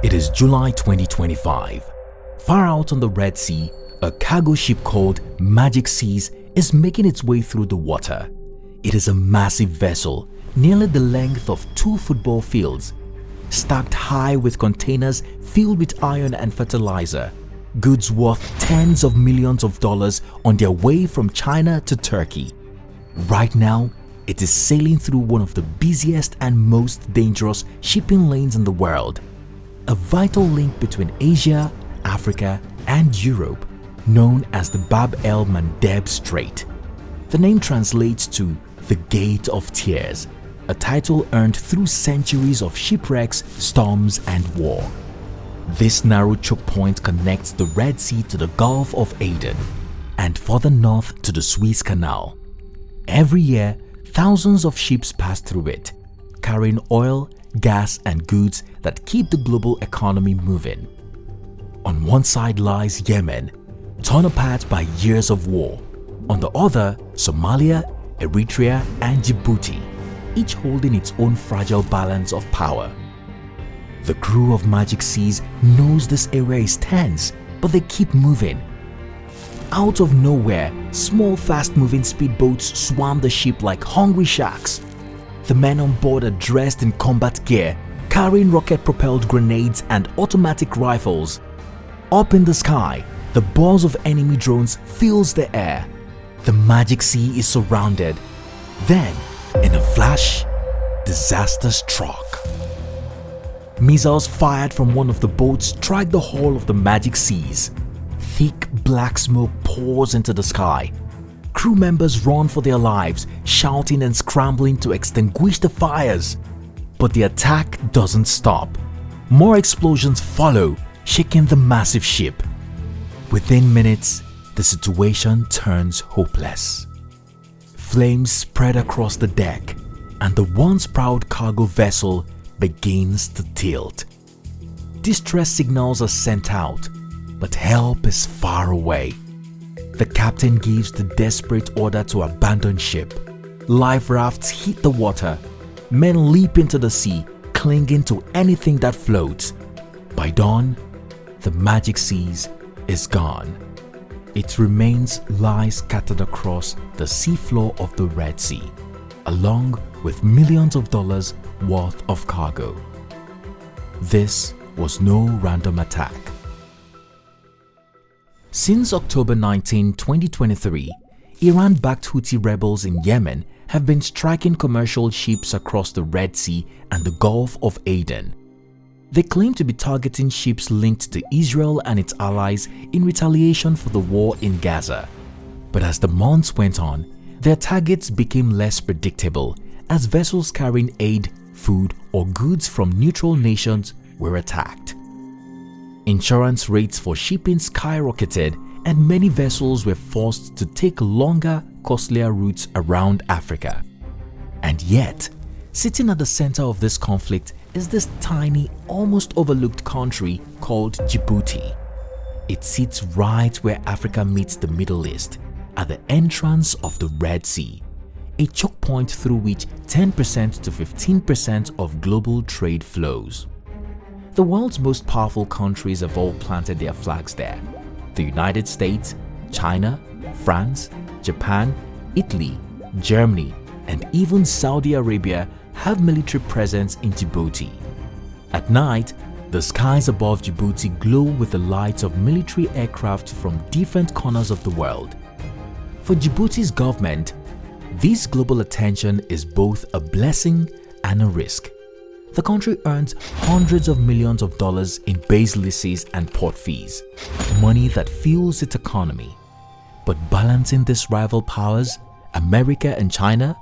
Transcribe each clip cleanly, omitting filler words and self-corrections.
It is July 2025. Far out on the Red Sea, a cargo ship called Magic Seas is making its way through the water. It is a massive vessel, nearly the length of 2 football fields, stacked high with containers filled with iron and fertilizer, goods worth tens of millions of dollars on their way from China to Turkey. Right now, it is sailing through one of the busiest and most dangerous shipping lanes in the world, a vital link between Asia, Africa, and Europe, known as the Bab el-Mandeb Strait. The name translates to the Gate of Tears, a title earned through centuries of shipwrecks, storms, and war. This narrow choke point connects the Red Sea to the Gulf of Aden and further north to the Suez Canal. Every year, thousands of ships pass through it, carrying oil, gas, and goods that keep the global economy moving. On one side lies Yemen, torn apart by years of war. On the other, Somalia, Eritrea, and Djibouti, each holding its own fragile balance of power. The crew of Magic Seas knows this area is tense, but they keep moving. Out of nowhere, small fast-moving speedboats swarm the ship like hungry sharks. The men on board are dressed in combat gear, carrying rocket-propelled grenades and automatic rifles. Up in the sky, the buzz of enemy drones fills the air. The Magic Sea is surrounded. Then, in a flash, disaster struck. Missiles fired from one of the boats strike the hull of the Magic Seas. Thick black smoke pours into the sky. Crew members run for their lives, shouting and scrambling to extinguish the fires. But the attack doesn't stop. More explosions follow, shaking the massive ship. Within minutes, the situation turns hopeless. Flames spread across the deck, and the once proud cargo vessel begins to tilt. Distress signals are sent out, but help is far away. The captain gives the desperate order to abandon ship. Life rafts hit the water. Men leap into the sea, clinging to anything that floats. By dawn, the Magic Seas is gone. Its remains lie scattered across the seafloor of the Red Sea, along with millions of dollars worth of cargo. This was no random attack. Since October 19, 2023, Iran-backed Houthi rebels in Yemen have been striking commercial ships across the Red Sea and the Gulf of Aden. They claim to be targeting ships linked to Israel and its allies in retaliation for the war in Gaza. But as the months went on, their targets became less predictable as vessels carrying aid, food, or goods from neutral nations were attacked. Insurance rates for shipping skyrocketed and many vessels were forced to take longer, costlier routes around Africa. And yet, sitting at the center of this conflict is this tiny, almost overlooked country called Djibouti. It sits right where Africa meets the Middle East, at the entrance of the Red Sea, a choke point through which 10% to 15% of global trade flows. The world's most powerful countries have all planted their flags there. The United States, China, France, Japan, Italy, Germany, and even Saudi Arabia have military presence in Djibouti. At night, the skies above Djibouti glow with the lights of military aircraft from different corners of the world. For Djibouti's government, this global attention is both a blessing and a risk. The country earns hundreds of millions of dollars in base leases and port fees, money that fuels its economy. But balancing these rival powers, America and China,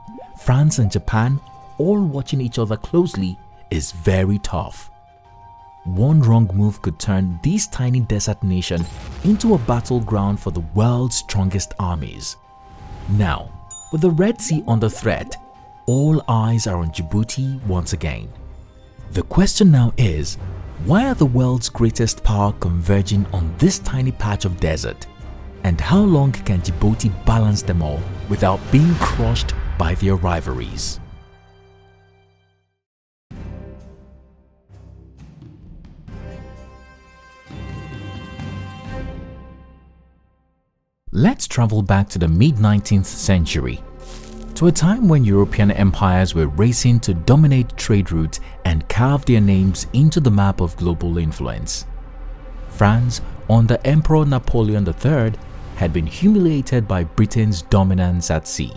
France and Japan, all watching each other closely, is very tough. One wrong move could turn this tiny desert nation into a battleground for the world's strongest armies. Now, with the Red Sea under threat, all eyes are on Djibouti once again. The question now is, why are the world's greatest power converging on this tiny patch of desert? And how long can Djibouti balance them all without being crushed by their rivalries? Let's travel back to the mid-19th century, to a time when European empires were racing to dominate trade routes and carve their names into the map of global influence. France, under Emperor Napoleon III, had been humiliated by Britain's dominance at sea.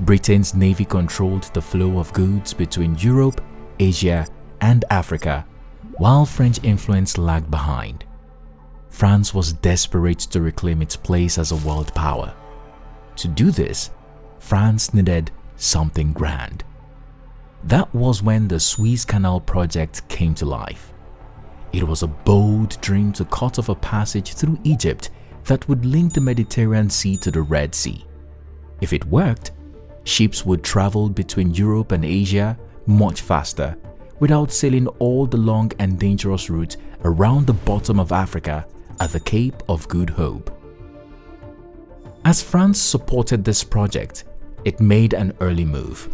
Britain's navy controlled the flow of goods between Europe, Asia, and Africa, while French influence lagged behind. France was desperate to reclaim its place as a world power. To do this, France needed something grand. That was when the Suez Canal project came to life. It was a bold dream to cut off a passage through Egypt that would link the Mediterranean Sea to the Red Sea. If it worked, ships would travel between Europe and Asia much faster, without sailing all the long and dangerous route around the bottom of Africa at the Cape of Good Hope. As France supported this project, it made an early move.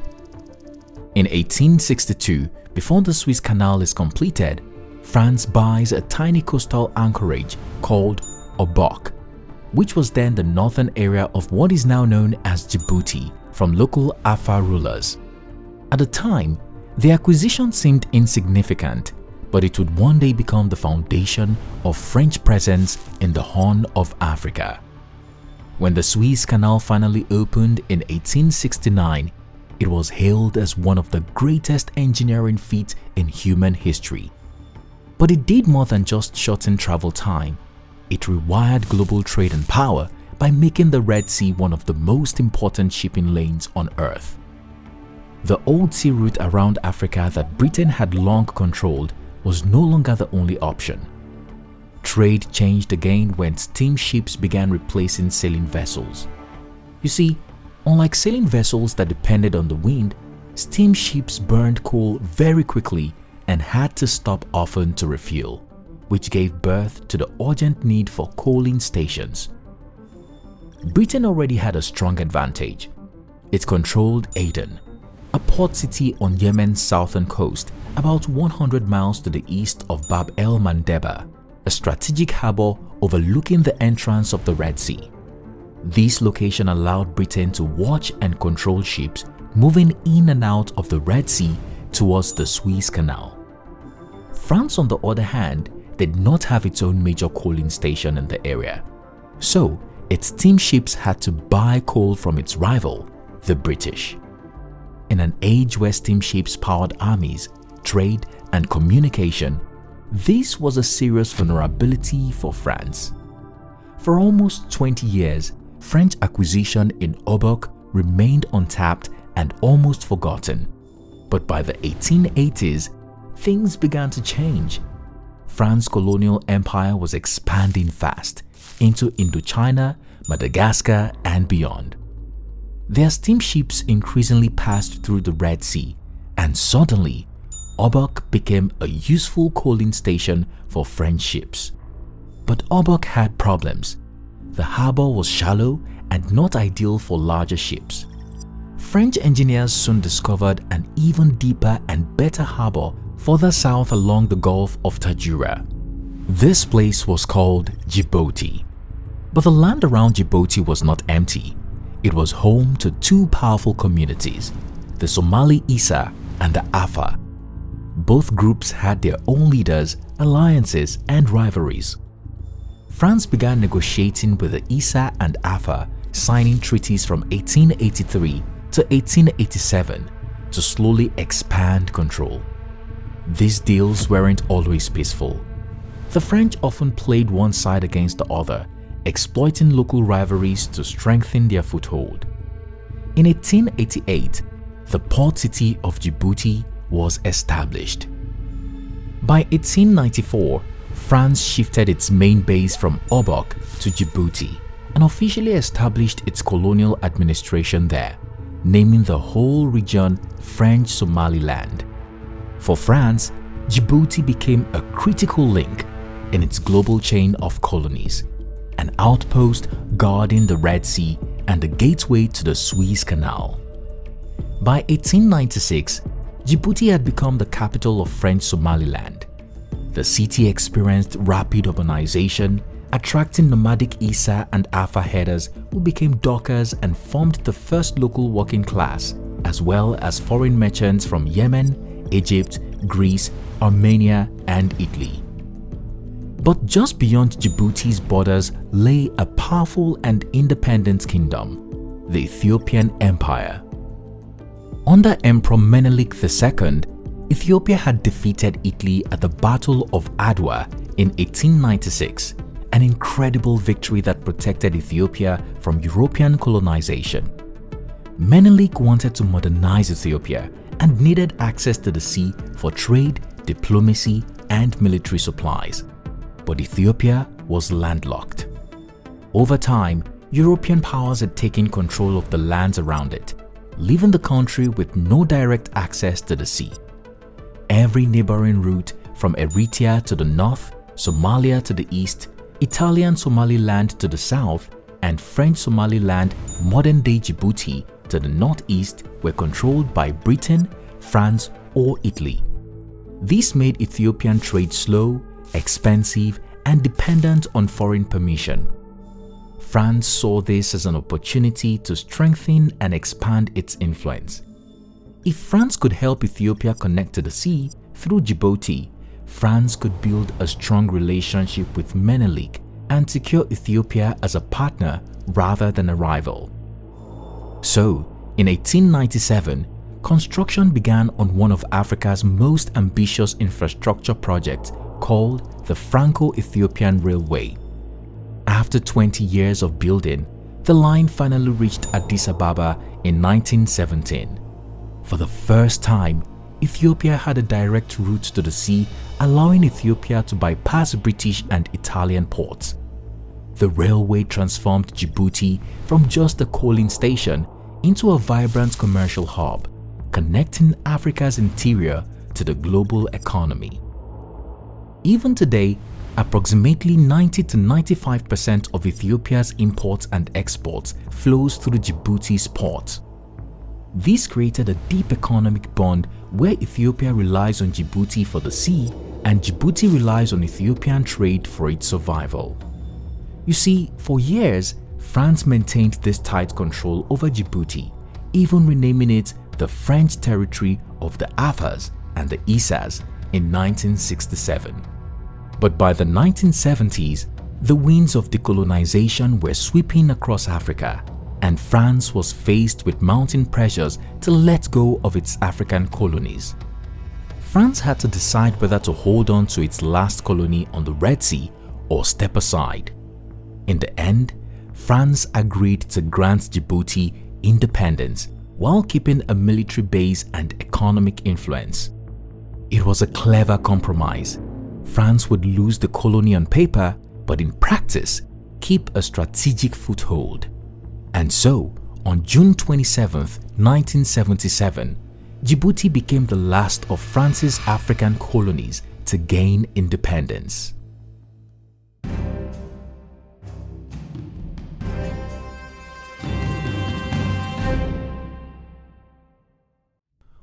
In 1862, before the Suez Canal is completed, France buys a tiny coastal anchorage called Obok, which was then the northern area of what is now known as Djibouti, from local Afar rulers. At the time, the acquisition seemed insignificant, but it would one day become the foundation of French presence in the Horn of Africa. When the Suez Canal finally opened in 1869, it was hailed as one of the greatest engineering feats in human history. But it did more than just shorten travel time. It rewired global trade and power by making the Red Sea one of the most important shipping lanes on Earth. The old sea route around Africa that Britain had long controlled was no longer the only option. Trade changed again when steamships began replacing sailing vessels. You see, unlike sailing vessels that depended on the wind, steamships burned coal very quickly and had to stop often to refuel, which gave birth to the urgent need for coaling stations. Britain already had a strong advantage. It controlled Aden, a port city on Yemen's southern coast, about 100 miles to the east of Bab el-Mandeba, a strategic harbor overlooking the entrance of the Red Sea. This location allowed Britain to watch and control ships moving in and out of the Red Sea towards the Suez Canal. France, on the other hand, did not have its own major coaling station in the area, so its steamships had to buy coal from its rival, the British. In an age where steamships powered armies, trade, and communication, this was a serious vulnerability for France. For almost 20 years, French acquisition in Obok remained untapped and almost forgotten. But by the 1880s, things began to change. France's colonial empire was expanding fast into Indochina, Madagascar, and beyond. Their steamships increasingly passed through the Red Sea, and suddenly, Obok became a useful coaling station for French ships. But Obok had problems. The harbor was shallow and not ideal for larger ships. French engineers soon discovered an even deeper and better harbor further south along the Gulf of Tajura. This place was called Djibouti. But the land around Djibouti was not empty. It was home to two powerful communities, the Somali Isa and the Afar. Both groups had their own leaders, alliances, and rivalries. France began negotiating with the Isa and Afar, signing treaties from 1883 to 1887 to slowly expand control. These deals weren't always peaceful. The French often played one side against the other, exploiting local rivalries to strengthen their foothold. In 1888, the port city of Djibouti was established. By 1894, France shifted its main base from Obok to Djibouti and officially established its colonial administration there, naming the whole region French Somaliland. For France, Djibouti became a critical link in its global chain of colonies, an outpost guarding the Red Sea and the gateway to the Suez Canal. By 1896, Djibouti had become the capital of French Somaliland. The city experienced rapid urbanization, attracting nomadic Isa and Afa headers who became dockers and formed the first local working class, as well as foreign merchants from Yemen, Egypt, Greece, Armenia, and Italy. But just beyond Djibouti's borders lay a powerful and independent kingdom, the Ethiopian Empire. Under Emperor Menelik II, Ethiopia had defeated Italy at the Battle of Adwa in 1896, an incredible victory that protected Ethiopia from European colonization. Menelik wanted to modernize Ethiopia and needed access to the sea for trade, diplomacy, and military supplies. But Ethiopia was landlocked. Over time, European powers had taken control of the lands around it, leaving the country with no direct access to the sea. Every neighboring route from Eritrea to the north, Somalia to the east, Italian Somaliland to the south, and French Somaliland, modern-day Djibouti, to the northeast were controlled by Britain, France, or Italy. This made Ethiopian trade slow, expensive, and dependent on foreign permission. France saw this as an opportunity to strengthen and expand its influence. If France could help Ethiopia connect to the sea through Djibouti, France could build a strong relationship with Menelik and secure Ethiopia as a partner rather than a rival. So, in 1897, construction began on one of Africa's most ambitious infrastructure projects called the Franco-Ethiopian Railway. After 20 years of building, the line finally reached Addis Ababa in 1917. For the first time, Ethiopia had a direct route to the sea, allowing Ethiopia to bypass British and Italian ports. The railway transformed Djibouti from just a coaling station into a vibrant commercial hub, connecting Africa's interior to the global economy. Even today, approximately 90 to 95% of Ethiopia's imports and exports flows through Djibouti's port. This created a deep economic bond where Ethiopia relies on Djibouti for the sea and Djibouti relies on Ethiopian trade for its survival. You see, for years, France maintained this tight control over Djibouti, even renaming it the French territory of the Afars and the Isas in 1967. But by the 1970s, the winds of decolonization were sweeping across Africa, and France was faced with mounting pressures to let go of its African colonies. France had to decide whether to hold on to its last colony on the Red Sea or step aside. In the end, France agreed to grant Djibouti independence while keeping a military base and economic influence. It was a clever compromise. France would lose the colony on paper, but in practice, keep a strategic foothold. And so, on June 27, 1977, Djibouti became the last of France's African colonies to gain independence.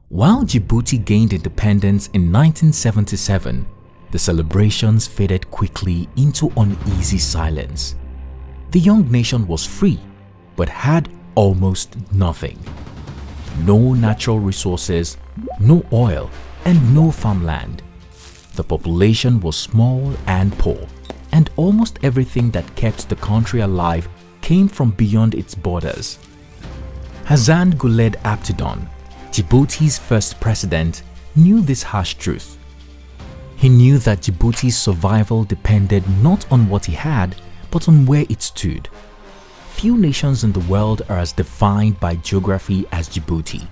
While Djibouti gained independence in 1977, the celebrations faded quickly into uneasy silence. The young nation was free, but had almost nothing. No natural resources, no oil, and no farmland. The population was small and poor, and almost everything that kept the country alive came from beyond its borders. Hassan Guled Abtidon, Djibouti's first president, knew this harsh truth. He knew that Djibouti's survival depended not on what he had, but on where it stood. Few nations in the world are as defined by geography as Djibouti.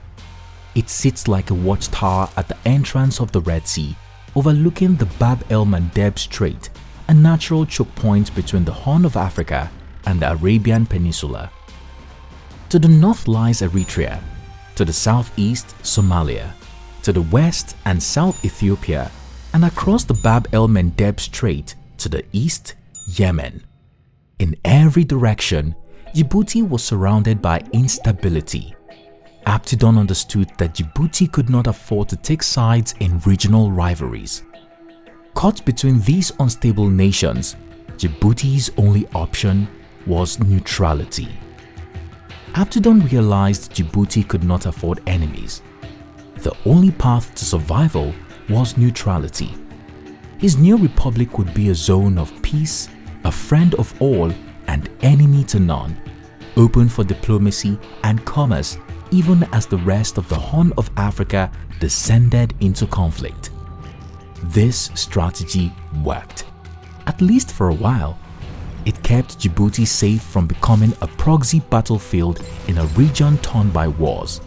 It sits like a watchtower at the entrance of the Red Sea, overlooking the Bab el-Mandeb Strait, a natural choke point between the Horn of Africa and the Arabian Peninsula. To the north lies Eritrea, to the southeast Somalia, to the west and south Ethiopia, and across the Bab el-Mandeb Strait to the east Yemen. In every direction, Djibouti was surrounded by instability. Abtidon understood that Djibouti could not afford to take sides in regional rivalries. Caught between these unstable nations, Djibouti's only option was neutrality. Abdon realized Djibouti could not afford enemies. The only path to survival was neutrality. His new republic would be a zone of peace, a friend of all and enemy to none, open for diplomacy and commerce even as the rest of the Horn of Africa descended into conflict. This strategy worked, at least for a while. It kept Djibouti safe from becoming a proxy battlefield in a region torn by wars.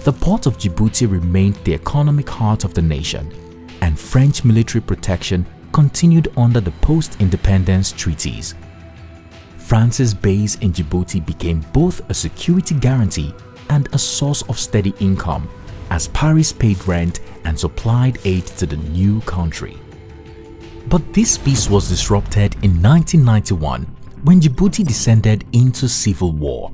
The port of Djibouti remained the economic heart of the nation, and French military protection continued under the post-independence treaties. France's base in Djibouti became both a security guarantee and a source of steady income as Paris paid rent and supplied aid to the new country. But this peace was disrupted in 1991 when Djibouti descended into civil war.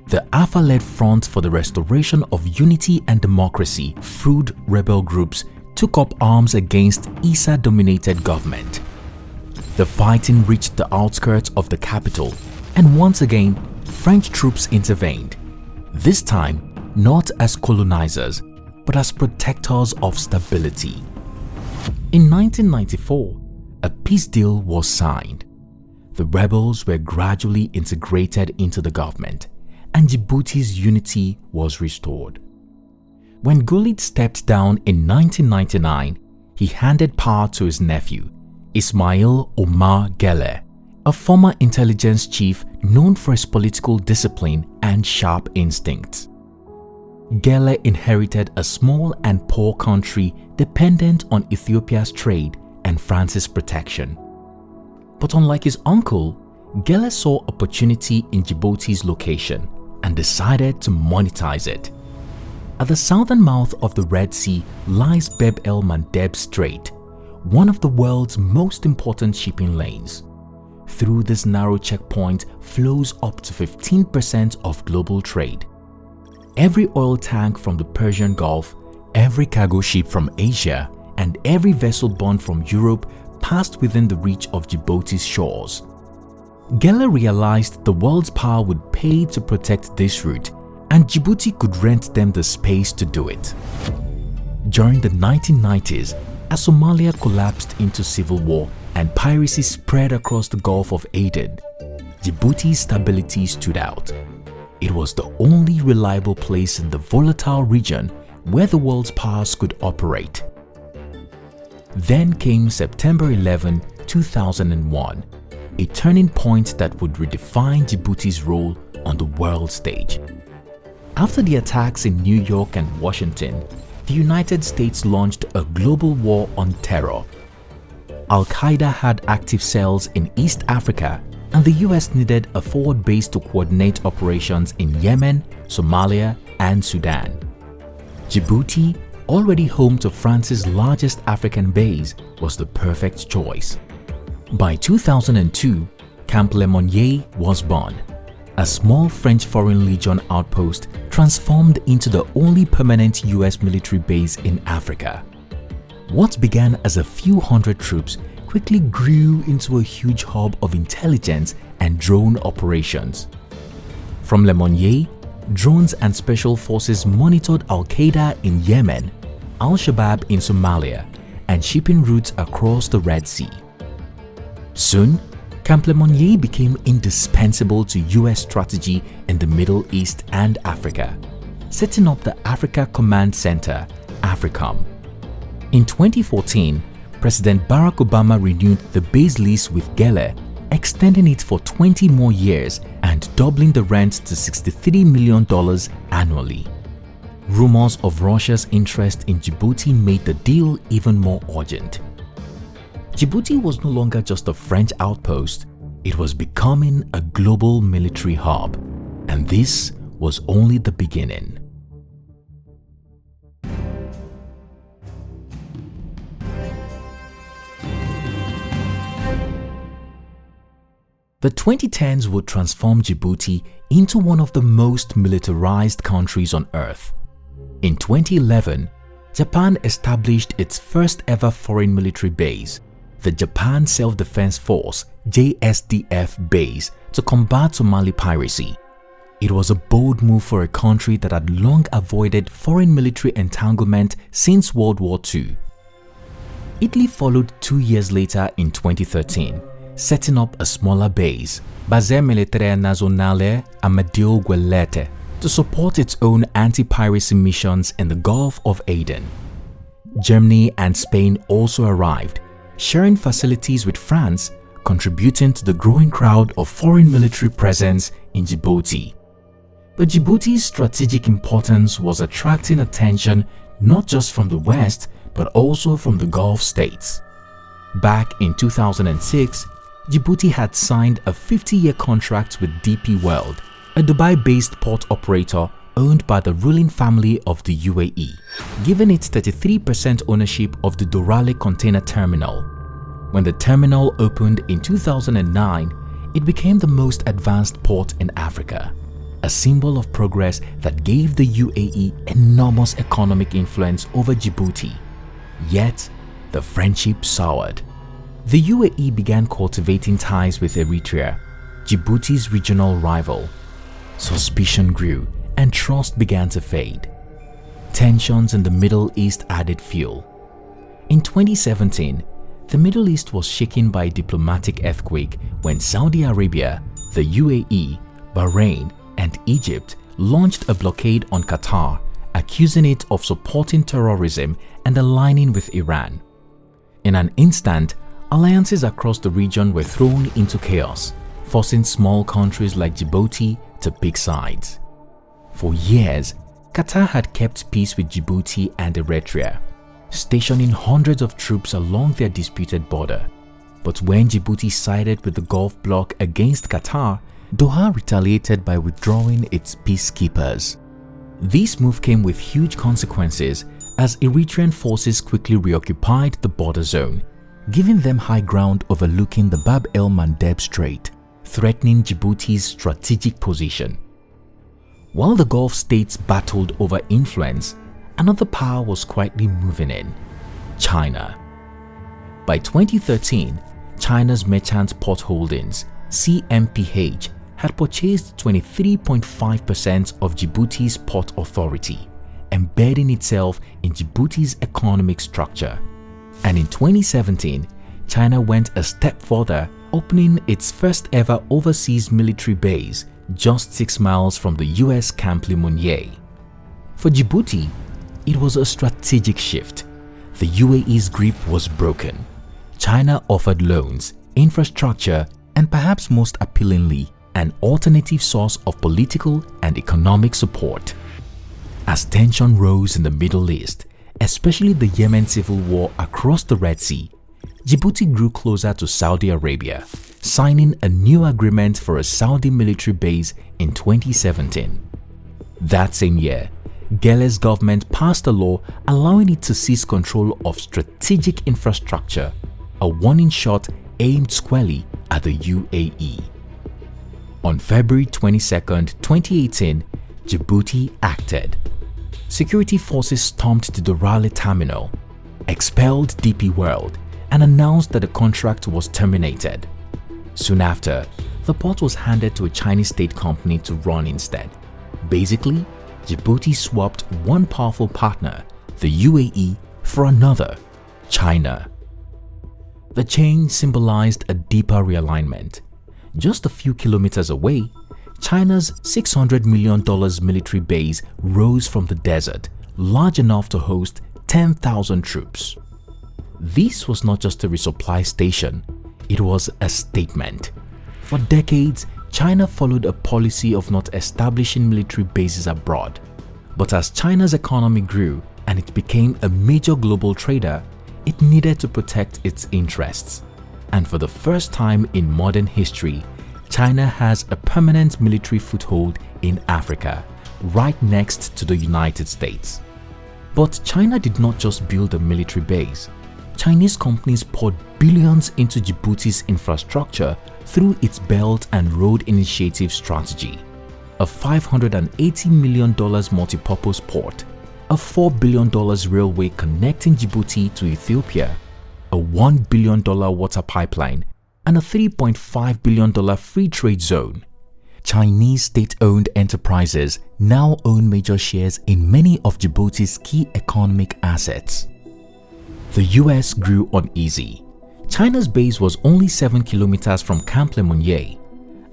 The AFA-led Front for the Restoration of Unity and Democracy, FRUD rebel groups took up arms against ISA-dominated government. The fighting reached the outskirts of the capital, and once again, French troops intervened. This time, not as colonizers, but as protectors of stability. In 1994, a peace deal was signed. The rebels were gradually integrated into the government, and Djibouti's unity was restored. When Gullit stepped down in 1999, he handed power to his nephew, Ismail Omar Guelleh, a former intelligence chief known for his political discipline and sharp instincts. Guelleh inherited a small and poor country dependent on Ethiopia's trade and France's protection. But unlike his uncle, Guelleh saw opportunity in Djibouti's location and decided to monetize it. At the southern mouth of the Red Sea lies Bab el-Mandeb Strait, one of the world's most important shipping lanes. Through this narrow checkpoint flows up to 15% of global trade. Every oil tank from the Persian Gulf, every cargo ship from Asia, and every vessel bound from Europe passed within the reach of Djibouti's shores. Guelleh realized the world's power would pay to protect this route, and Djibouti could rent them the space to do it. During the 1990s, as Somalia collapsed into civil war and piracy spread across the Gulf of Aden, Djibouti's stability stood out. It was the only reliable place in the volatile region where the world's powers could operate. Then came September 11, 2001, a turning point that would redefine Djibouti's role on the world stage. After the attacks in New York and Washington, the United States launched a global war on terror. Al-Qaeda had active cells in East Africa, and the US needed a forward base to coordinate operations in Yemen, Somalia, and Sudan. Djibouti, already home to France's largest African base, was the perfect choice. By 2002, Camp Lemonnier was born, a small French Foreign Legion outpost transformed into the only permanent US military base in Africa. What began as a few hundred troops quickly grew into a huge hub of intelligence and drone operations. From Lemonnier, drones and special forces monitored Al-Qaeda in Yemen, Al-Shabaab in Somalia, and shipping routes across the Red Sea. Soon, Camp Lemonnier became indispensable to US strategy in the Middle East and Africa, setting up the Africa Command Center, AFRICOM. In 2014, President Barack Obama renewed the base lease with Guelleh, extending it for 20 more years and doubling the rent to $63 million annually. Rumors of Russia's interest in Djibouti made the deal even more urgent. Djibouti was no longer just a French outpost, it was becoming a global military hub, and this was only the beginning. The 2010s would transform Djibouti into one of the most militarized countries on earth. In 2011, Japan established its first ever foreign military base, the Japan Self-Defense Force JSDF base to combat Somali piracy. It was a bold move for a country that had long avoided foreign military entanglement since World War II. Italy followed 2 years later in 2013, setting up a smaller base, Base Militare Nazionale Amedeo Guellete, to support its own anti-piracy missions in the Gulf of Aden. Germany and Spain also arrived, sharing facilities with France, contributing to the growing crowd of foreign military presence in Djibouti. But Djibouti's strategic importance was attracting attention not just from the West, but also from the Gulf states. Back in 2006, Djibouti had signed a 50-year contract with DP World, a Dubai-based port operator owned by the ruling family of the UAE, giving it 33% ownership of the Dorale container terminal. When the terminal opened in 2009, it became the most advanced port in Africa, a symbol of progress that gave the UAE enormous economic influence over Djibouti. Yet, the friendship soured. The UAE began cultivating ties with Eritrea, Djibouti's regional rival. Suspicion grew and trust began to fade. Tensions in the Middle East added fuel. In 2017, the Middle East was shaken by a diplomatic earthquake when Saudi Arabia, the UAE, Bahrain, and Egypt launched a blockade on Qatar, accusing it of supporting terrorism and aligning with Iran. In an instant, alliances across the region were thrown into chaos, forcing small countries like Djibouti to pick sides. For years, Qatar had kept peace with Djibouti and Eritrea, stationing hundreds of troops along their disputed border. But when Djibouti sided with the Gulf bloc against Qatar, Doha retaliated by withdrawing its peacekeepers. This move came with huge consequences as Eritrean forces quickly reoccupied the border zone, giving them high ground overlooking the Bab el-Mandeb Strait, threatening Djibouti's strategic position. While the Gulf states battled over influence, another power was quietly moving in: China. By 2013, China's Merchant Port Holdings, CMPH, had purchased 23.5% of Djibouti's port authority, embedding itself in Djibouti's economic structure. And in 2017, China went a step further, opening its first ever overseas military base just 6 miles from the US Camp Lemonnier. For Djibouti, it was a strategic shift. The UAE's grip was broken. China offered loans, infrastructure, and perhaps most appealingly, an alternative source of political and economic support. As tension rose in the Middle East, especially the Yemen civil war across the Red Sea, Djibouti grew closer to Saudi Arabia, signing a new agreement for a Saudi military base in 2017. That same year, Gele's government passed a law allowing it to seize control of strategic infrastructure, a warning shot aimed squarely at the UAE. On February 22, 2018, Djibouti acted. Security forces stormed the Dorale terminal, expelled DP World, and announced that the contract was terminated. Soon after, the port was handed to a Chinese state company to run instead. Basically, Djibouti swapped one powerful partner, the UAE, for another, China. The change symbolized a deeper realignment. Just a few kilometers away, China's $600 million military base rose from the desert, large enough to host 10,000 troops. This was not just a resupply station, it was a statement. For decades, China followed a policy of not establishing military bases abroad. But as China's economy grew and it became a major global trader, it needed to protect its interests. And for the first time in modern history, China has a permanent military foothold in Africa, right next to the United States. But China did not just build a military base. Chinese companies poured billions into Djibouti's infrastructure through its Belt and Road Initiative strategy, a $580 million multipurpose port, a $4 billion railway connecting Djibouti to Ethiopia, a a $1 billion water pipeline, and a $3.5 billion free trade zone. Chinese state-owned enterprises now own major shares in many of Djibouti's key economic assets. The US grew uneasy. China's base was only 7 kilometers from Camp Lemonnier.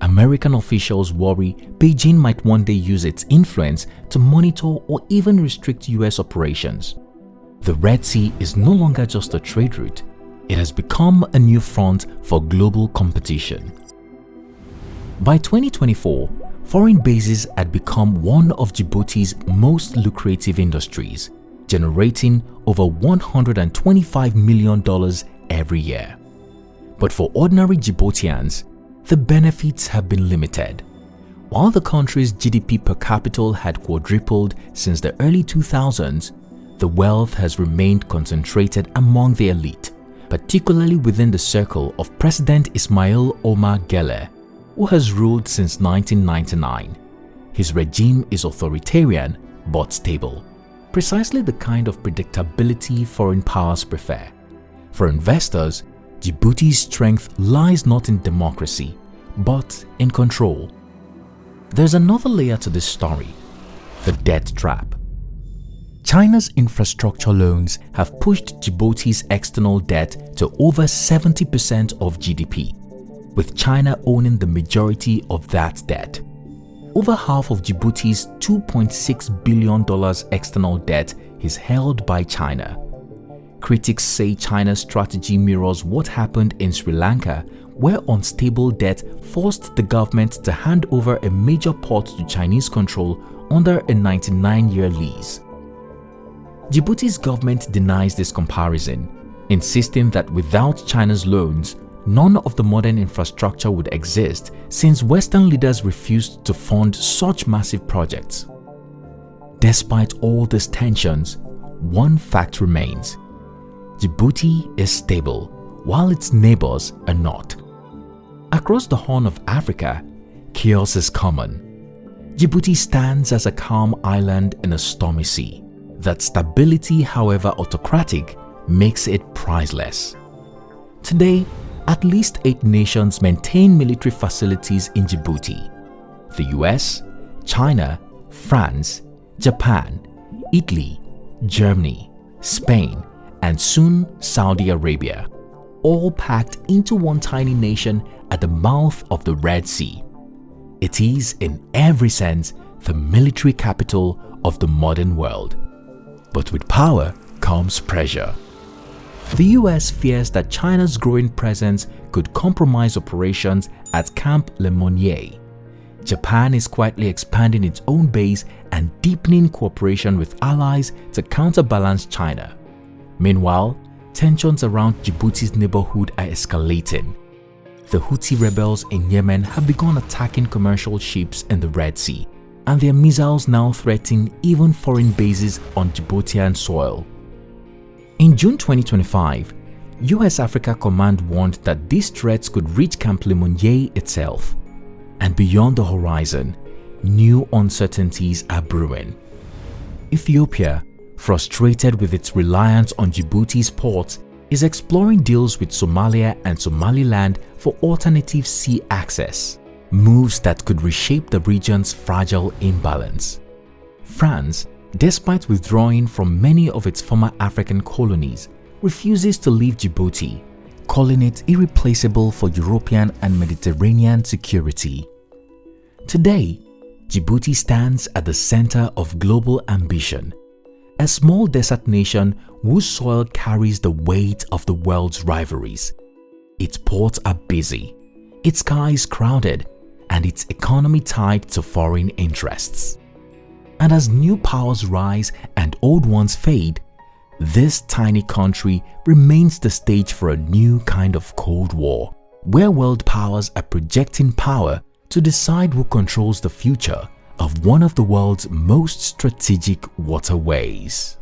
American officials worry Beijing might one day use its influence to monitor or even restrict US operations. The Red Sea is no longer just a trade route. It has become a new front for global competition. By 2024, foreign bases had become one of Djibouti's most lucrative industries, generating over $125 million every year. But for ordinary Djiboutians, the benefits have been limited. While the country's GDP per capita had quadrupled since the early 2000s, the wealth has remained concentrated among the elite, particularly within the circle of President Ismail Omar Guelleh, who has ruled since 1999. His regime is authoritarian but stable, precisely the kind of predictability foreign powers prefer. For investors, Djibouti's strength lies not in democracy, but in control. There's another layer to this story: the debt trap. China's infrastructure loans have pushed Djibouti's external debt to over 70% of GDP, with China owning the majority of that debt. Over half of Djibouti's $2.6 billion external debt is held by China. Critics say China's strategy mirrors what happened in Sri Lanka, where unstable debt forced the government to hand over a major port to Chinese control under a 99-year lease. Djibouti's government denies this comparison, insisting that without China's loans, none of the modern infrastructure would exist, since Western leaders refused to fund such massive projects. Despite all these tensions, one fact remains: Djibouti is stable, while its neighbors are not. Across the Horn of Africa, chaos is common. Djibouti stands as a calm island in a stormy sea. That stability, however autocratic, makes it priceless. Today, at least 8 nations maintain military facilities in Djibouti: the US, China, France, Japan, Italy, Germany, Spain, and soon Saudi Arabia, all packed into one tiny nation at the mouth of the Red Sea. It is, in every sense, the military capital of the modern world. But with power comes pressure. The US fears that China's growing presence could compromise operations at Camp Lemonnier. Japan is quietly expanding its own base and deepening cooperation with allies to counterbalance China. Meanwhile, tensions around Djibouti's neighborhood are escalating. The Houthi rebels in Yemen have begun attacking commercial ships in the Red Sea, and their missiles now threaten even foreign bases on Djiboutian soil. In June 2025, US Africa Command warned that these threats could reach Camp Lemonnier itself. And beyond the horizon, new uncertainties are brewing. Ethiopia, frustrated with its reliance on Djibouti's ports, is exploring deals with Somalia and Somaliland for alternative sea access, moves that could reshape the region's fragile imbalance. France, despite withdrawing from many of its former African colonies, refuses to leave Djibouti, calling it irreplaceable for European and Mediterranean security. Today, Djibouti stands at the center of global ambition, a small desert nation whose soil carries the weight of the world's rivalries. Its ports are busy, its skies crowded, and its economy tied to foreign interests. And as new powers rise and old ones fade, this tiny country remains the stage for a new kind of Cold War, where world powers are projecting power to decide who controls the future of one of the world's most strategic waterways.